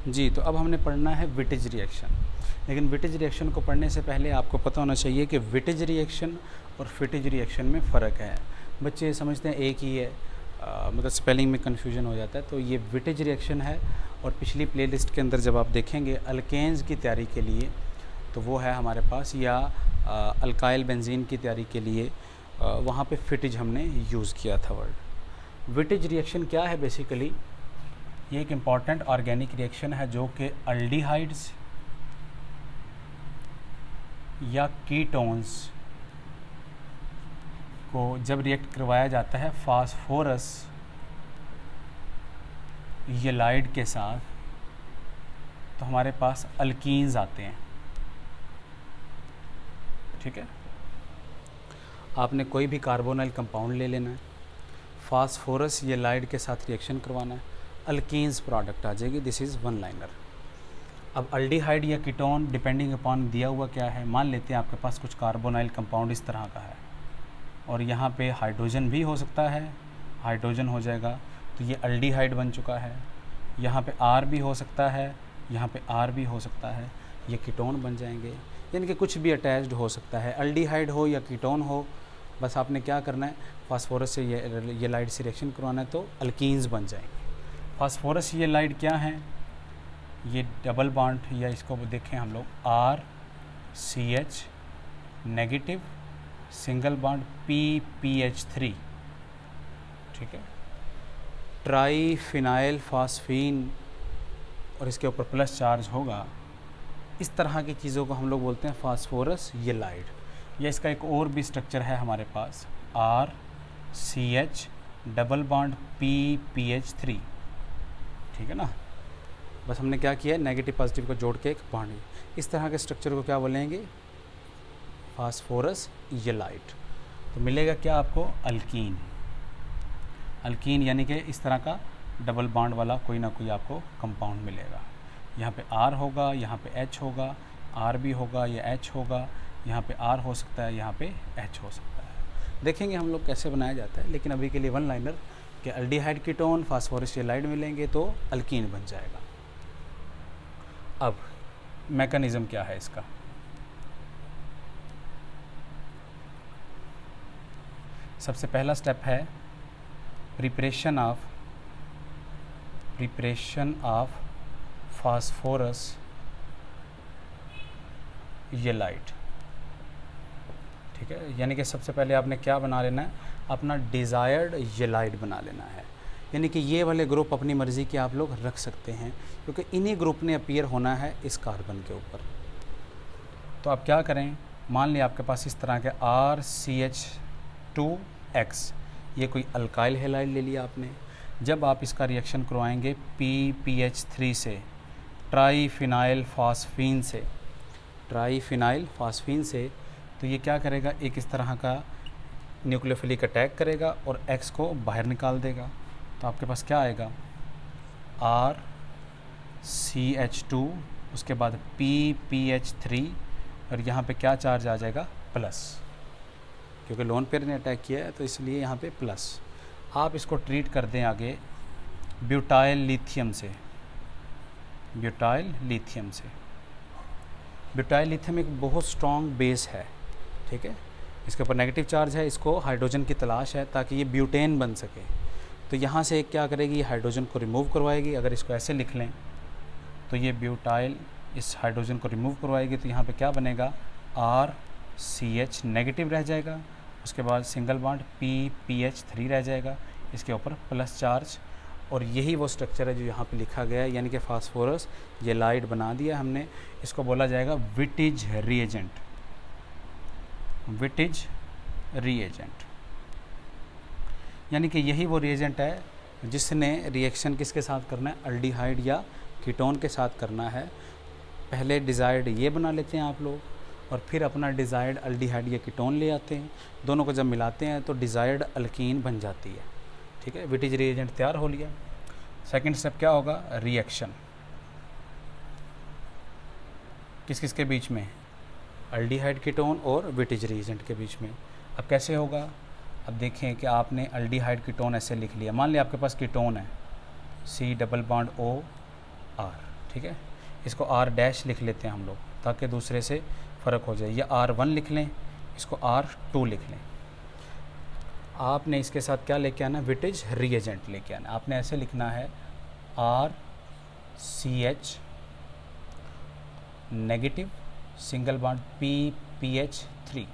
जी, तो अब हमने पढ़ना है विटिज रिएक्शन। लेकिन विटिज रिएक्शन को पढ़ने से पहले आपको पता होना चाहिए कि विटिज रिएक्शन और फिटिज रिएक्शन में फ़र्क है। बच्चे समझते हैं एक ही है, मतलब स्पेलिंग में कन्फ्यूजन हो जाता है। तो ये विटिज रिएक्शन है, और पिछली प्लेलिस्ट के अंदर जब आप देखेंगे अल्केन्स की तैयारी के लिए, तो वो है हमारे पास, या अल्काइल बेंजीन की तैयारी के लिए वहाँ पे फिटिज हमने यूज़ किया था वर्ड। विटिज रिएक्शन क्या है? बेसिकली ये एक इम्पॉर्टेंट ऑर्गेनिक रिएक्शन है जो कि अल्डिहाइड्स या कीटोन्स को जब रिएक्ट करवाया जाता है फास्फोरस येलाइड के साथ, तो हमारे पास अल्कीन्स आते हैं। ठीक है, आपने कोई भी कार्बोनाइल कंपाउंड ले लेना है, फास्फोरस येलाइड के साथ रिएक्शन करवाना है, अल्कीन्स प्रोडक्ट आ जाएगी। This is one liner. अब अल्डिहाइड या कीटोन डिपेंडिंग अपॉन दिया हुआ क्या है, मान लेते हैं आपके पास कुछ कार्बोनाइल कंपाउंड इस तरह का है, और यहाँ पे हाइड्रोजन भी हो सकता है, हाइड्रोजन हो जाएगा तो ये अल्डिहाइड बन चुका है। यहाँ पे आर भी हो सकता है, यहाँ पे आर भी हो सकता है, ये कीटोन बन जाएंगे। यानी कि कुछ भी अटैच्ड हो सकता है, अल्डिहाइड हो या कीटोन हो, बस आपने क्या करना है, फास्फोरस से येलाइड से रिएक्शन करवाना है तो अल्कीन्स बन जाएंगे। फास्फोरस येलाइड क्या है? ये डबल बॉन्ड, या इसको देखें हम लोग RCH negative single bond PPH3। ठीक है, ट्राईफिनाइल फास्फीन, और इसके ऊपर प्लस चार्ज होगा। इस तरह की चीज़ों को हम लोग बोलते हैं फास्फोरस येलाइड। या इसका एक और भी स्ट्रक्चर है हमारे पास, RCH डबल बॉन्ड PPH3। ठीक है ना, बस हमने क्या किया है, नेगेटिव पॉजिटिव को जोड़ के एक बॉन्ड। इस तरह के स्ट्रक्चर को क्या बोलेंगे? फास्फोरस येलाइड। तो मिलेगा क्या आपको? अल्कीन। अल्कीन यानी कि इस तरह का डबल बॉन्ड वाला कोई ना कोई आपको कंपाउंड मिलेगा। यहाँ पे R होगा, यहाँ पे H होगा, R भी होगा या H होगा, यहाँ पे R हो सकता है, यहाँ पे H हो सकता है। देखेंगे हम लोग कैसे बनाया जाता है, लेकिन अभी के लिए वन लाइनर कि अल्डिहाइड कीटोन फास्फोरस येलाइड मिलेंगे तो अल्कीन बन जाएगा। अब मैकेनिज़्म क्या है इसका? सबसे पहला स्टेप है प्रिपरेशन ऑफ फास्फोरस येलाइड। ठीक है, यानी कि सबसे पहले आपने क्या बना लेना है, अपना डिज़ायर्ड येलाइड बना लेना है। यानी कि ये वाले ग्रुप अपनी मर्ज़ी के आप लोग रख सकते हैं, क्योंकि इन्हीं ग्रुप ने अपीयर होना है इस कार्बन के ऊपर। तो आप क्या करें, मान लिया आपके पास इस तरह के RCH2X, ये कोई अल्काइल हैलाइड ले लिया आपने। जब आप इसका रिएक्शन करवाएंगे PPH3 से, ट्राईफिनाइल फास्फीन से, तो ये क्या करेगा, एक इस तरह का न्यूक्लियोफिलिक अटैक करेगा और X को बाहर निकाल देगा। तो आपके पास क्या आएगा, RCH2, उसके बाद PPH3, और यहाँ पे क्या चार्ज आ जाएगा, प्लस, क्योंकि लोन पेयर ने अटैक किया है तो इसलिए यहाँ पे प्लस। आप इसको ट्रीट कर दें आगे ब्यूटाइल लिथियम से। ब्यूटाइल लिथियम एक बहुत स्ट्रॉन्ग बेस है। ठीक है, इसके ऊपर नेगेटिव चार्ज है, इसको हाइड्रोजन की तलाश है ताकि ये ब्यूटेन बन सके। तो यहाँ से क्या करेगी, हाइड्रोजन को रिमूव करवाएगी। अगर इसको ऐसे लिख लें तो ये ब्यूटाइल इस हाइड्रोजन को रिमूव करवाएगी, तो यहाँ पे क्या बनेगा, RCH नेगेटिव रह जाएगा, उसके बाद सिंगल बॉन्ड PPH3 रह जाएगा, इसके ऊपर प्लस चार्ज। और यही वो स्ट्रक्चर है जो यहाँ पे लिखा गया है, यानी कि फास्फोरस येलाइड बना दिया हमने। इसको बोला जाएगा विटिज रिएजेंट। यानी कि यही वो रिएजेंट है जिसने रिएक्शन किसके साथ करना है, अल्डिहाइड या कीटोन के साथ करना है। पहले डिज़ायर्ड ये बना लेते हैं आप लोग, और फिर अपना डिज़ायर्ड अल्डिहाइड या कीटोन ले आते हैं। दोनों को जब मिलाते हैं तो डिज़ायर्ड अल्कीन बन जाती है। ठीक है, विटिज रिएजेंट तैयार हो लिया। सेकंड स्टेप क्या होगा, रिएक्शन। किस किस के बीच में, अल्डिहाइड कीटोन और विटिज रिएजेंट के बीच में। अब कैसे होगा, अब देखें कि आपने अल्डिहाइड कीटोन ऐसे लिख लिया। मान लिया आपके पास कीटोन है C डबल बॉन्ड OR, ठीक है। इसको R' लिख लेते हैं हम लोग ताकि दूसरे से फ़र्क हो जाए, या R1 लिख लें, इसको R2 लिख लें। आपने इसके साथ क्या लेके आना, विटेज रीएजेंट लेके आना। आपने ऐसे लिखना है RCH negative single bond PPH3।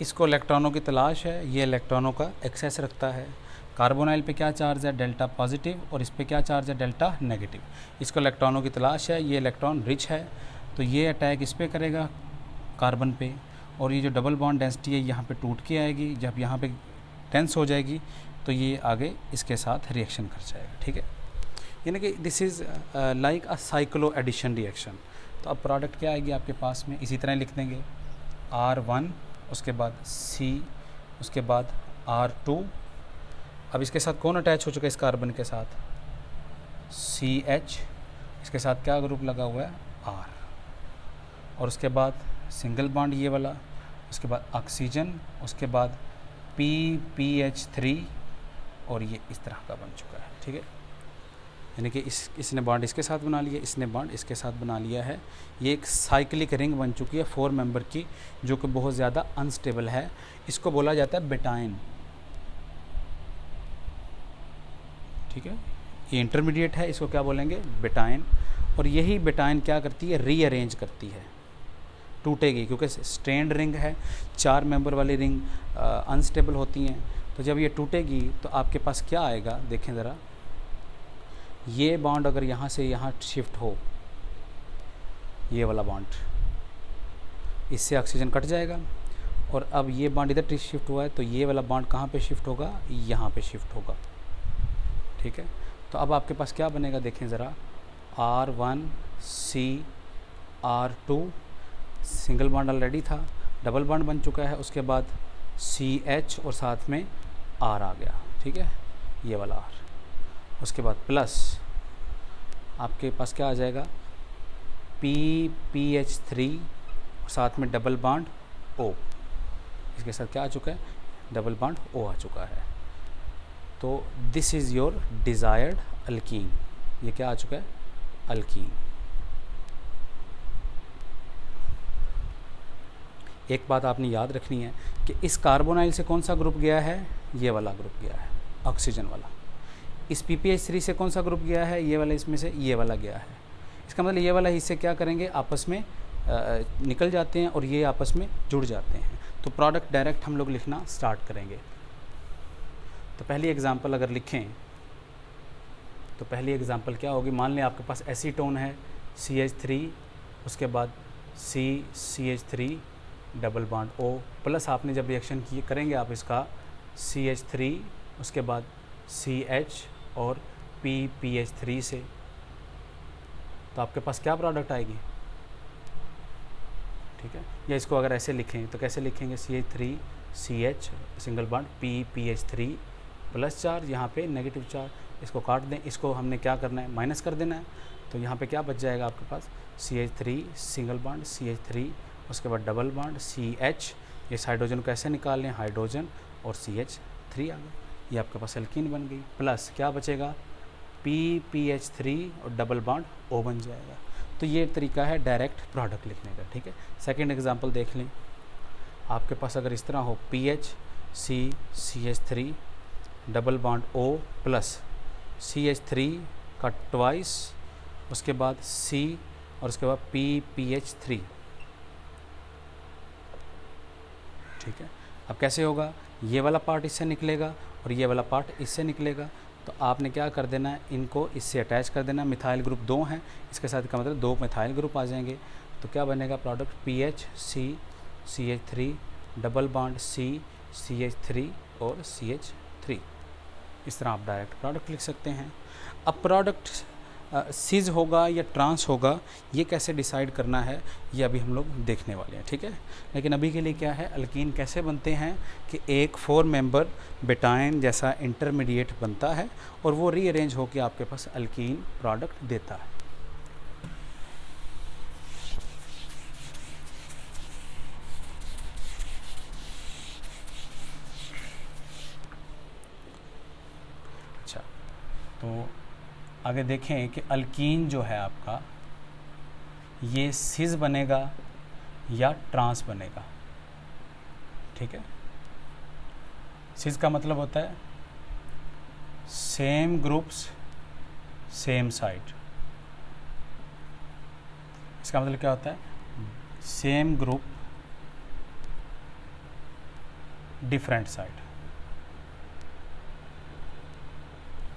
इसको इलेक्ट्रॉनों की तलाश है, ये इलेक्ट्रॉनों का एक्सेस रखता है। कार्बोनाइल पे क्या चार्ज है, डेल्टा पॉजिटिव, और इस पे क्या चार्ज है, डेल्टा नेगेटिव। इसको इलेक्ट्रॉनों की तलाश है, ये इलेक्ट्रॉन रिच है तो ये अटैक इस पे करेगा कार्बन पे, और ये जो डबल बॉन्ड डेंसिटी है यहाँ पे टूट के आएगी। जब यहाँ पे टेंस हो जाएगी तो ये आगे इसके साथ रिएक्शन कर जाएगा, ठीक है। यानी कि this is like a cyclo addition reaction. तो अब प्रोडक्ट क्या आएगी आपके पास में, इसी तरह लिख देंगे R1, उसके बाद C, उसके बाद R2। अब इसके साथ कौन अटैच हो चुका है, इस कार्बन के साथ CH, इसके साथ क्या ग्रुप लगा हुआ है, R, और उसके बाद सिंगल बॉन्ड ये वाला, उसके बाद ऑक्सीजन, उसके बाद PPH3, और ये इस तरह का बन चुका है, ठीक है। यानी कि इसने बॉन्ड इसके साथ बना लिया, इसने बॉन्ड इसके साथ बना लिया है। ये एक साइक्लिक रिंग बन चुकी है 4 मेंबर की, जो कि बहुत ज़्यादा अनस्टेबल है। इसको बोला जाता है बेटाइन, ठीक है। ये इंटरमीडिएट है, इसको क्या बोलेंगे, बेटाइन। और यही बेटाइन क्या करती है, रीअरेंज करती है, टूटेगी, क्योंकि स्ट्रेंड रिंग है, 4 मेंबर वाली रिंग अनस्टेबल होती हैं। तो जब ये टूटेगी तो आपके पास क्या आएगा, देखें ज़रा, ये बॉन्ड अगर यहाँ से यहाँ शिफ्ट हो, ये वाला बॉन्ड, इससे ऑक्सीजन कट जाएगा, और अब ये बॉन्ड इधर शिफ्ट हुआ है तो ये वाला बॉन्ड कहाँ पे शिफ्ट होगा, यहाँ पे शिफ्ट होगा, ठीक है। तो अब आपके पास क्या बनेगा, देखें ज़रा, R1C R2, single bond already था, डबल बॉन्ड बन चुका है, उसके बाद CH और साथ में R आ गया, ठीक है, ये वाला R। उसके बाद प्लस आपके पास क्या आ जाएगा, PPH3 और साथ में डबल बॉन्ड O, इसके साथ क्या आ चुका है, डबल बॉन्ड O आ चुका है। तो this is your desired alkyne, ये क्या आ चुका है, अल्कीन। एक बात आपने याद रखनी है कि इस कार्बोनाइल से कौन सा ग्रुप गया है, ये वाला ग्रुप गया है, ऑक्सीजन वाला। इस PPH3 से कौन सा ग्रुप गया है, ये वाला, इसमें से ये वाला गया है। इसका मतलब ये वाला हिस्से क्या करेंगे, आपस में निकल जाते हैं और ये आपस में जुड़ जाते हैं। तो प्रोडक्ट डायरेक्ट हम लोग लिखना स्टार्ट करेंगे। तो पहली एग्जांपल अगर लिखें तो पहली एग्जांपल क्या होगी, मान लें आपके पास एसीटोन है CH3, उसके बाद CH3 double bond O, plus आपने जब रिएक्शन किए करेंगे आप इसका CH3, उसके बाद CH और PPH3 से, तो आपके पास क्या प्रोडक्ट आएगी, ठीक है। या इसको अगर ऐसे लिखें तो कैसे लिखेंगे, CH3 CH single bond PPH3 plus charge, यहाँ पे नेगेटिव चार्ज, इसको काट दें, इसको हमने क्या करना है, माइनस कर देना है। तो यहाँ पे क्या बच जाएगा आपके पास, CH3 सिंगल बॉन्ड CH3, उसके बाद डबल बॉन्ड CH, इस हाइड्रोजन को ऐसे निकाल लें, हाइड्रोजन और CH3 आ गया, ये आपके पास एल्कीन बन गई। प्लस क्या बचेगा, PPH3 और डबल बॉन्ड O बन जाएगा। तो ये तरीका है डायरेक्ट प्रोडक्ट लिखने का, ठीक है। सेकंड एग्जांपल देख लें, आपके पास अगर इस तरह हो CH3 double bond O plus CH3 का ट्वाइस, उसके बाद C और उसके बाद PPH3, ठीक है। अब कैसे होगा, ये वाला पार्ट इससे निकलेगा और ये वाला पार्ट इससे निकलेगा। तो आपने क्या कर देना है, इनको इससे अटैच कर देना। मिथाइल ग्रुप 2 हैं, इसके साथ का मतलब 2 मिथाइल ग्रुप आ जाएंगे। तो क्या बनेगा product, PHC CH3 double bond C CH3 और CH3। इस तरह आप डायरेक्ट प्रोडक्ट लिख सकते हैं। अब प्रोडक्ट सीज होगा या ट्रांस होगा, ये कैसे डिसाइड करना है, ये अभी हम लोग देखने वाले हैं, ठीक है। लेकिन अभी के लिए क्या है, अल्कीन कैसे बनते हैं कि एक 4 मेंबर बेटाइन जैसा इंटरमीडिएट बनता है और वो रीअरेंज होकर आपके पास अल्कीन प्रोडक्ट देता है। अच्छा, तो आगे देखें कि अल्कीन जो है आपका ये सिस बनेगा या ट्रांस बनेगा। ठीक है, सिस का मतलब होता है सेम ग्रुप्स सेम साइड। इसका मतलब क्या होता है? Same group different side.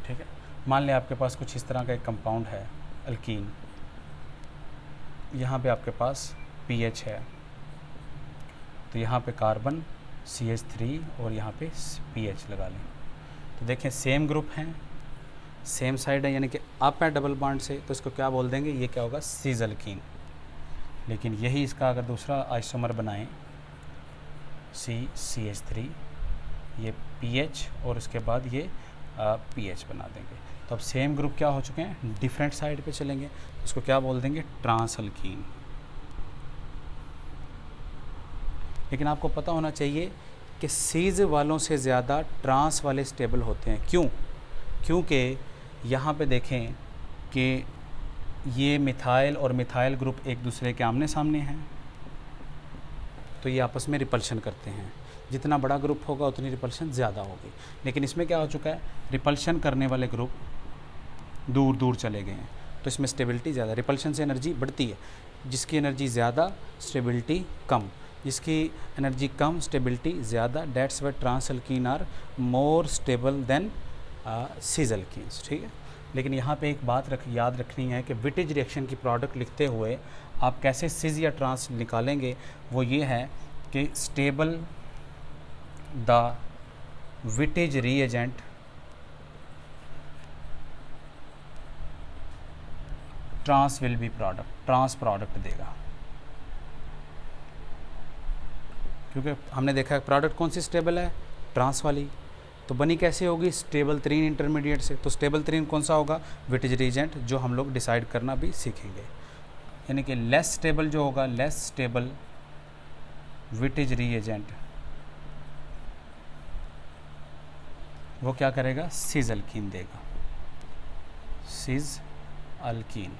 ठीक है, मान लें आपके पास कुछ इस तरह का एक कंपाउंड है अल्कीन, यहाँ पे आपके पास पीएच है, तो यहाँ पे कार्बन CH3 और यहाँ पे पीएच लगा लें, तो देखें सेम ग्रुप हैं, सेम साइड है, यानी कि अप है डबल बॉन्ड से, तो इसको क्या बोल देंगे? ये क्या होगा? सिस अल्कीन। लेकिन यही इसका अगर दूसरा आइसोमर बनाएं CH3, ये पीएच और उसके बाद ये पीएच बना देंगे, तो अब सेम ग्रुप क्या हो चुके हैं? डिफरेंट साइड पे चलेंगे, इसको क्या बोल देंगे? Trans alkene. लेकिन आपको पता होना चाहिए कि सीज वालों से ज़्यादा ट्रांस वाले स्टेबल होते हैं। क्यों? क्योंकि यहाँ पे देखें कि ये मिथाइल और मिथाइल ग्रुप एक दूसरे के आमने सामने हैं, तो ये आपस में रिपल्शन करते हैं। जितना बड़ा ग्रुप होगा उतनी रिपल्शन ज़्यादा होगी। लेकिन इसमें क्या हो चुका है? रिपल्शन करने वाले ग्रुप दूर दूर चले गए हैं, तो इसमें स्टेबिलिटी ज़्यादा, रिपल्शन से एनर्जी बढ़ती है। जिसकी एनर्जी ज़्यादा स्टेबिलिटी कम, जिसकी एनर्जी कम स्टेबिलिटी ज़्यादा। That's why trans alkene are more stable than cis alkenes. ठीक है, लेकिन यहाँ पे एक बात याद रखनी है कि विटिज रिएक्शन की प्रोडक्ट लिखते हुए आप कैसे सिस या ट्रांस निकालेंगे, वो ये है कि stable the Wittig reagent trans will be product, trans product देगा। क्योंकि हमने देखा है प्रोडक्ट कौन सी स्टेबल है? ट्रांस वाली। तो बनी कैसे होगी? स्टेबल 3 इंटरमीडिएट से। तो स्टेबल 3 कौन सा होगा? विटिज रीएजेंट, जो हम लोग डिसाइड करना भी सीखेंगे। यानी कि लेस स्टेबल जो होगा, लेस स्टेबल विटिज रीएजेंट, वो क्या करेगा? सिस अल्कीन देगा, सिस अल्कीन।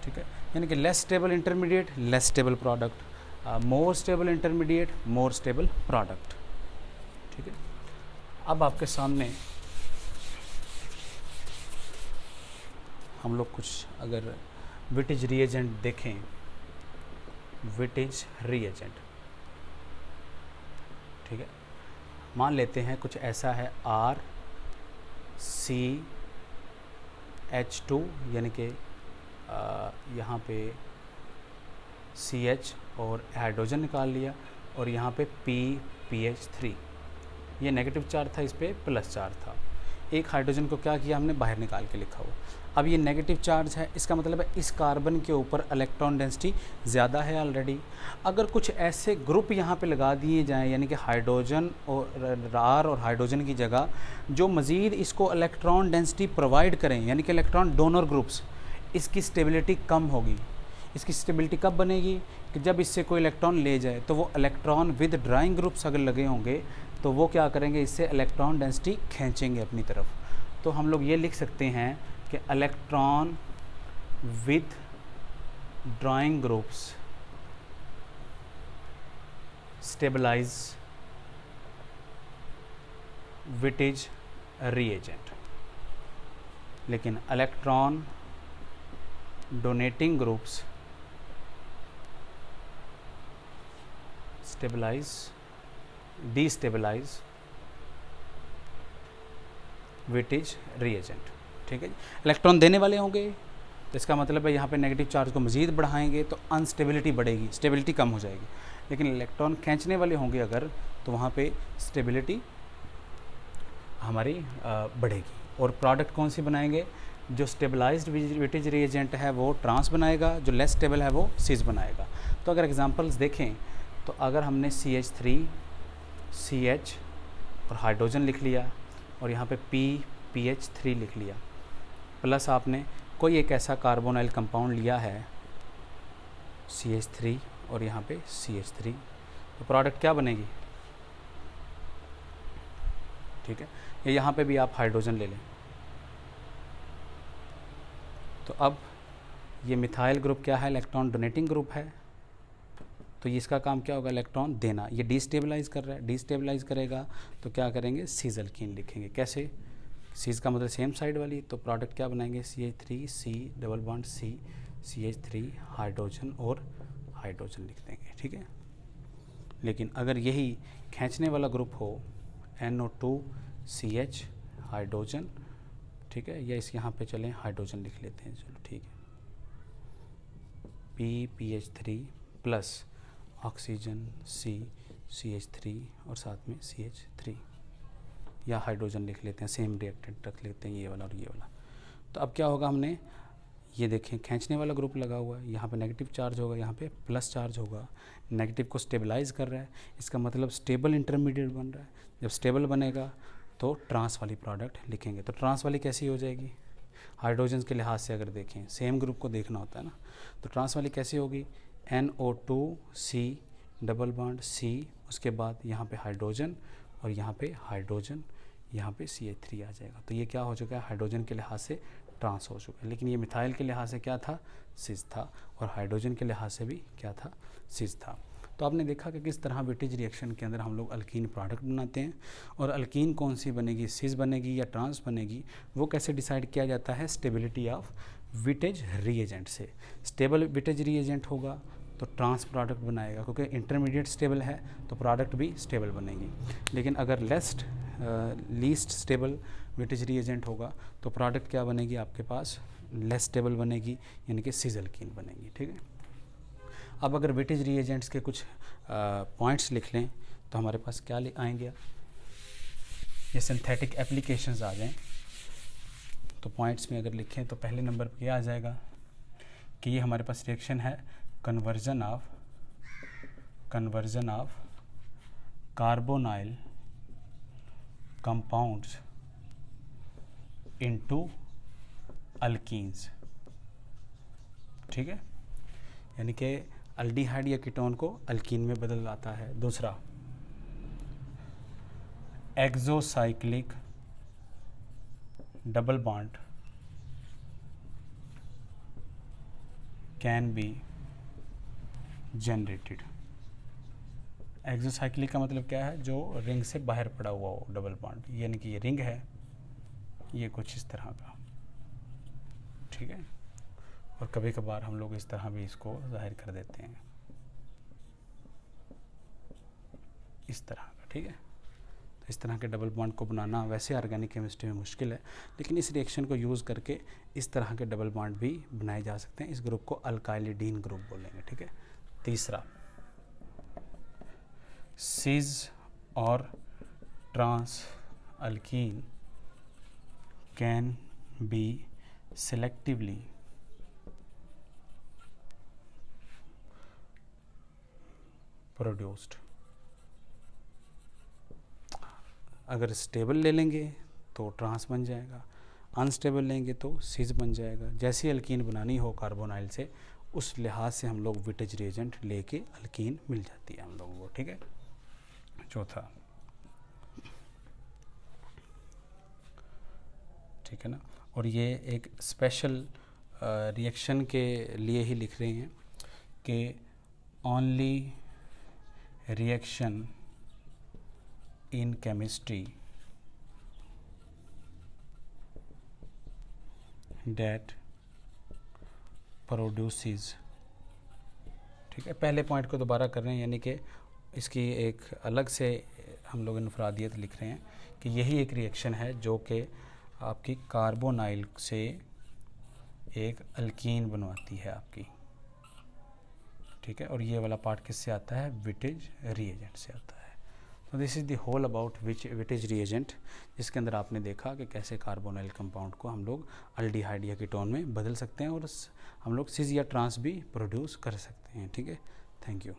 ठीक है, यानी कि less stable intermediate, less stable product, more stable intermediate, more stable product. ठीक है, अब आपके सामने हम लोग कुछ अगर विटिज रीएजेंट देखें, विटिज रीएजेंट, ठीक है, मान लेते हैं कुछ ऐसा है RCH2, यानी कि यहाँ पे CH और हाइड्रोजन निकाल लिया, और यहाँ पे PPH3, ये नेगेटिव चार्ज था, इस पर प्लस चार्ज था। एक हाइड्रोजन को क्या किया हमने? बाहर निकाल के लिखा हुआ। अब ये नेगेटिव चार्ज है, इसका मतलब है इस कार्बन के ऊपर इलेक्ट्रॉन डेंसिटी ज़्यादा है ऑलरेडी। अगर कुछ ऐसे ग्रुप यहाँ पे लगा दिए जाएं, यानी कि हाइड्रोजन और R और हाइड्रोजन की जगह, जो मज़ीद इसको इलेक्ट्रॉन डेंसिटी प्रोवाइड करें, यानी कि इलेक्ट्रॉन डोनर ग्रुप्स, इसकी स्टेबिलिटी कम होगी। इसकी स्टेबिलिटी कब बनेगी? कि जब इससे कोई इलेक्ट्रॉन ले जाए, तो वो इलेक्ट्रॉन विद ड्राइंग ग्रुप्स अगर लगे होंगे, तो वो क्या करेंगे? इससे इलेक्ट्रॉन डेंसिटी खींचेंगे अपनी तरफ। तो हम लोग ये लिख सकते हैं कि electron withdrawing groups stabilize Wittig reagent, लेकिन electron donating groups stabilize destabilize Wittig reagent. ठीक है जी, इलेक्ट्रॉन देने वाले होंगे, तो इसका मतलब है यहाँ पे नेगेटिव चार्ज को मज़ीद बढ़ाएंगे तो अनस्टेबिलिटी बढ़ेगी, स्टेबिलिटी कम हो जाएगी। लेकिन इलेक्ट्रॉन खींचने वाले होंगे अगर, तो वहाँ पे स्टेबिलिटी हमारी बढ़ेगी। और प्रोडक्ट कौन सी बनाएंगे? जो स्टेबलाइज्ड विटिज रीएजेंट है वो ट्रांस बनाएगा, जो लेस स्टेबल है वो सिस बनाएगा। तो अगर एग्जांपल्स देखें, तो अगर हमने CH3, CH और हाइड्रोजन लिख लिया, और यहाँ पे PPH3 लिख लिया, प्लस आपने कोई एक ऐसा कार्बोनाइल कंपाउंड लिया है CH3 और यहाँ पे CH3, तो प्रोडक्ट क्या बनेगी? ठीक है, या यहाँ पे भी आप हाइड्रोजन ले लें, तो अब ये मिथाइल ग्रुप क्या है, इलेक्ट्रॉन डोनेटिंग ग्रुप है, तो ये इसका काम क्या होगा, इलेक्ट्रॉन देना। ये डिस्टेबलाइज कर रहा है, डिस्टेबलाइज करेगा तो क्या करेंगे, सीज अल्कीन लिखेंगे। कैसे, सीज का मतलब सेम साइड वाली, तो प्रोडक्ट क्या बनाएंगे, CH3 C double bond C CH3 hydrogen और हाइड्रोजन लिख देंगे, ठीक है। लेकिन अगर यही खींचने वाला ग्रुप हो NO2 CH हाइड्रोजन, ठीक है, या इस यहाँ पे चलें हाइड्रोजन लिख लेते हैं, चलो ठीक है, PPH3 plus oxygen C CH3 और साथ में CH3, या हाइड्रोजन लिख लेते हैं, सेम रिएक्टेंट रख लेते हैं, ये वाला और ये वाला। तो अब क्या होगा, हमने ये देखें खींचने वाला ग्रुप लगा हुआ है, यहाँ पे नेगेटिव चार्ज होगा, यहाँ पे प्लस चार्ज होगा, नेगेटिव को स्टेबलाइज कर रहा है, इसका मतलब स्टेबल इंटरमीडिएट बन रहा है। जब स्टेबल बनेगा तो ट्रांस वाली प्रोडक्ट लिखेंगे। तो ट्रांस वाली कैसी हो जाएगी, हाइड्रोजन के लिहाज से अगर देखें, सेम ग्रुप को देखना होता है ना, तो ट्रांस वाली कैसी होगी, NO2 C double bond C, उसके बाद यहाँ पे हाइड्रोजन और यहाँ पे हाइड्रोजन, यहाँ पे CH3 आ जाएगा। तो ये क्या हो चुका है, हाइड्रोजन के लिहाज से ट्रांस हो चुका है। लेकिन ये मिथाइल के लिहाज से क्या था, सिस था, और हाइड्रोजन के लिहाज से भी क्या था, सिस था। तो आपने देखा कि किस तरह विटेज रिएक्शन के अंदर हम लोग अल्कीन प्रोडक्ट बनाते हैं, और अल्कीन कौन सी बनेगी, सिस बनेगी या ट्रांस बनेगी, वो कैसे डिसाइड किया जाता है, स्टेबिलिटी ऑफ विटेज रिएजेंट से। स्टेबल विटेज रिएजेंट होगा तो ट्रांस प्रोडक्ट बनाएगा, क्योंकि इंटरमीडिएट स्टेबल है तो प्रोडक्ट भी स्टेबल बनेगी। लेकिन अगर लीस्ट स्टेबल विटेज रिएजेंट होगा तो प्रोडक्ट क्या बनेगी आपके पास, लेस स्टेबल बनेगी, यानी कि सिस अल्कीन बनेगी, ठीक है। अब अगर विटेज रिएजेंट्स के कुछ पॉइंट्स लिख लें तो हमारे पास क्या आएंगे, ये सिंथेटिक एप्लीकेशंस आ जाएं। तो पॉइंट्स में अगर लिखें तो पहले नंबर पर क्या आ जाएगा कि ये हमारे पास रिएक्शन है conversion of carbonyl compounds into alkenes, ठीक है, यानी कि अल्डिहाइड या कीटोन को अल्कीन में बदल जाता है। दूसरा, exocyclic double bond can be generated. Exocyclic का मतलब क्या है, जो रिंग से बाहर पड़ा हुआ हो डबल बॉन्ड, यानी कि ये रिंग है, ये कुछ इस तरह का, ठीक है, और कभी कभार हम लोग इस तरह भी इसको जाहिर कर देते हैं, इस तरह का, ठीक है। तो इस तरह के डबल बॉन्ड को बनाना वैसे ऑर्गेनिक केमिस्ट्री में मुश्किल है, लेकिन इस रिएक्शन को यूज़ करके इस तरह के डबल बॉन्ड भी बनाए जा सकते हैं। इस ग्रुप को अल्काइलिडीन ग्रुप बोलेंगे, ठीक है। तीसरा, सिस और trans alkene can be selectively produced। अगर स्टेबल ले लेंगे तो ट्रांस बन जाएगा, अनस्टेबल लेंगे तो सिस बन जाएगा। जैसी अल्कीन बनानी हो कार्बोनाइल से, उस लिहाज से हम लोग विटेज रिएजेंट लेके अल्कीन मिल जाती है हम लोगों को, ठीक है। चौथा, ठीक है ना, और ये एक स्पेशल रिएक्शन के लिए ही लिख रहे हैं कि only reaction in chemistry that produces, ठीक है। पहले पॉइंट को दोबारा कर रहे हैं, यानी कि इसकी एक अलग से हम लोग इनफरादियत लिख रहे हैं कि यही एक रिएक्शन है जो कि आपकी कार्बोनाइल से एक अल्कीन बनवाती है आपकी, ठीक है। और ये वाला पार्ट किससे आता है, विटेज रिएजेंट से आता है। तो this is the whole about Wittig reagent, जिसके अंदर आपने देखा कि कैसे कार्बोनाइल कंपाउंड को हम लोग अल्डिहाइड या कीटोन में बदल सकते हैं और हम लोग सिस या ट्रांस भी प्रोड्यूस कर सकते हैं, ठीक है। Thank you.